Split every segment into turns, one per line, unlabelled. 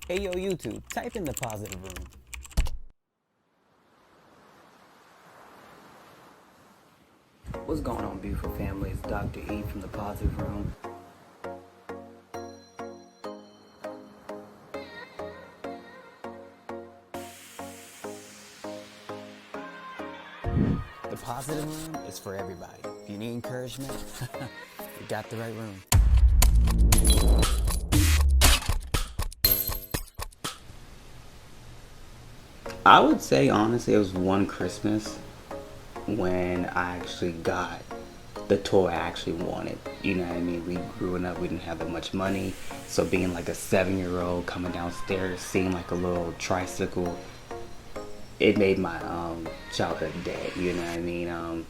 Hey yo, YouTube, type in the positive room. What's going on, beautiful family? It's Dr. E from the Positive Room. The Positive Room is for everybody. If you need encouragement, you got the right room. I would say, honestly, it was one Christmas when I actually got the toy I actually wanted. You know what I mean? We growing up, we didn't have that much money. So being like a 7 year old coming downstairs, seeing like a little tricycle, it made my childhood day. You know what I mean?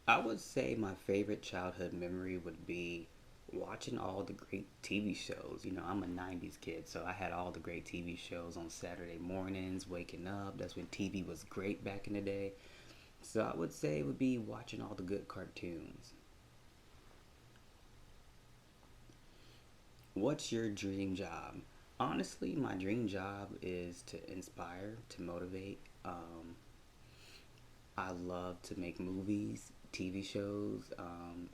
I would say my favorite childhood memory would be watching all the great TV shows. You know, I'm a 90s kid, so I had all the great TV shows on Saturday mornings, waking up. That's when TV was great back in the day. So I would say it would be watching all the good cartoons. What's your dream job? Honestly, my dream job is to inspire, to motivate. I love to make movies, TV shows,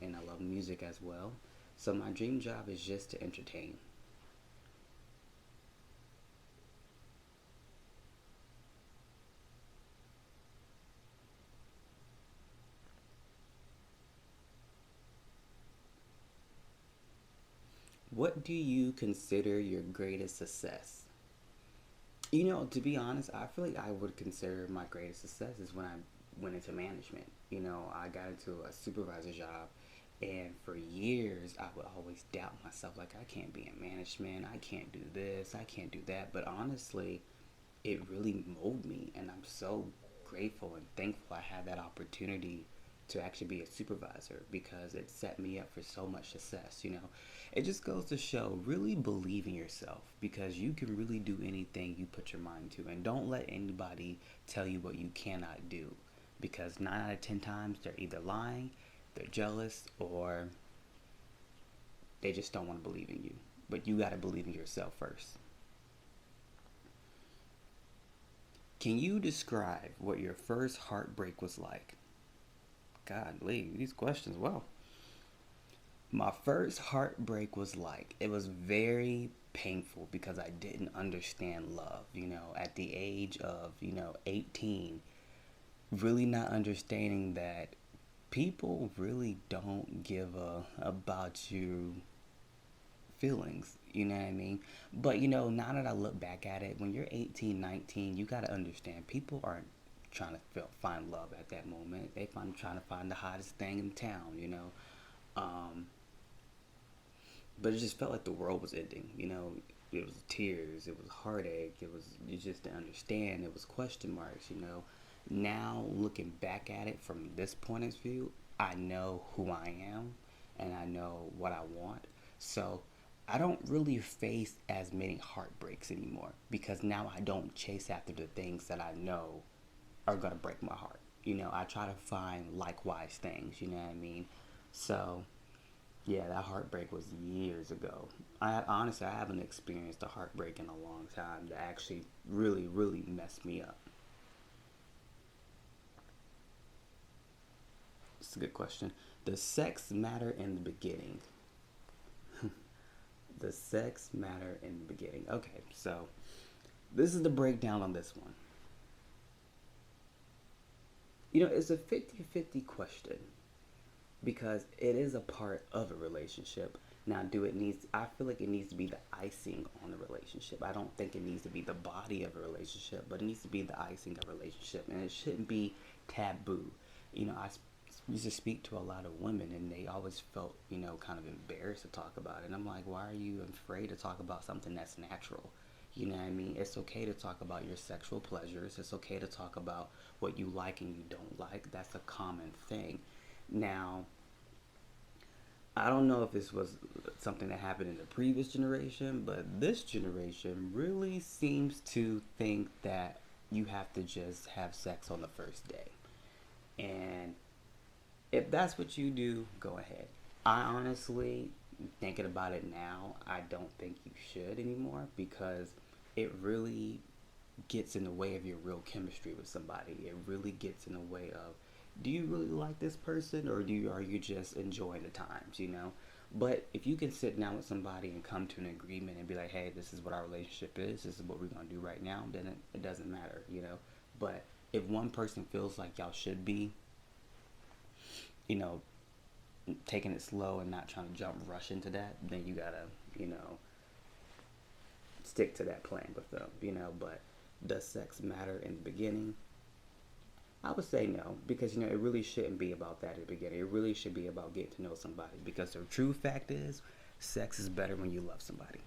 and I love music as well. So my dream job is just to entertain. What do you consider your greatest success? You know, to be honest, I feel like I would consider my greatest success is when I went into management. You know, I got into a supervisor job, and for years I would always doubt myself like, I can't be in management, I can't do this, I can't do that. But honestly, it really molded me, and I'm so grateful and thankful I had that opportunity to actually be a supervisor because it set me up for so much success. You know, it just goes to show really believe in yourself because you can really do anything you put your mind to, and don't let anybody tell you what you cannot do, because 9 out of 10 times they're either lying, they're jealous, or they just don't want to believe in you. But you got to believe in yourself first. Can you describe what your first heartbreak was like? Godly, these questions. Well, my first heartbreak was like, it was very painful because I didn't understand love. You know, at the age of, 18, really not understanding that people really don't give a about you feelings, you know what I mean? But now that I look back at it, when you're 18, 19, you got to understand people aren't trying to find love at that moment. They find trying to find the hottest thing in town, um but it just felt like the world was ending, it was tears, it was heartache, it was, you just didn't understand, it was question marks, now looking back at it from this point of view, I know who I am and I know what I want. So I don't really face as many heartbreaks anymore because now I don't chase after the things that I know are gonna break my heart. I try to find likewise things, you know what I mean? So yeah, that heartbreak was years ago. Honestly, I haven't experienced a heartbreak in a long time that actually really, really messed me up. It's a good question. Does sex matter in the beginning? Does sex matter in the beginning? Okay, so this is the breakdown on this one. It's a 50-50 question because it is a part of a relationship. Now, do it needs, I feel like it needs to be the icing on the relationship. I don't think it needs to be the body of a relationship, but it needs to be the icing of a relationship. And it shouldn't be taboo. I used to speak to a lot of women, and they always felt, kind of embarrassed to talk about it. And I'm like, why are you afraid to talk about something that's natural? You know what I mean? It's okay to talk about your sexual pleasures. It's okay to talk about what you like and you don't like. That's a common thing. Now, I don't know if this was something that happened in the previous generation, but this generation really seems to think that you have to just have sex on the first day. And if that's what you do, go ahead. I honestly, thinking about it now, I don't think you should anymore because it really gets in the way of your real chemistry with somebody. It really gets in the way of, do you really like this person, or are you just enjoying the times, you know? But if you can sit down with somebody and come to an agreement and be like, hey, this is what our relationship is, this is what we're gonna do right now, then it doesn't matter, you know. But if one person feels like y'all should be, you know, taking it slow and not trying to jump rush into that, then you gotta, you know, stick to that plan with them, you know. But does sex matter in the beginning? I would say no, because you know it really shouldn't be about that at the beginning. It really should be about getting to know somebody. Because the true fact is, sex is better when you love somebody.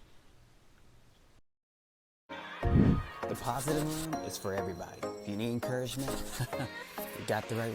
The positive room is for everybody. If you need encouragement, you got the right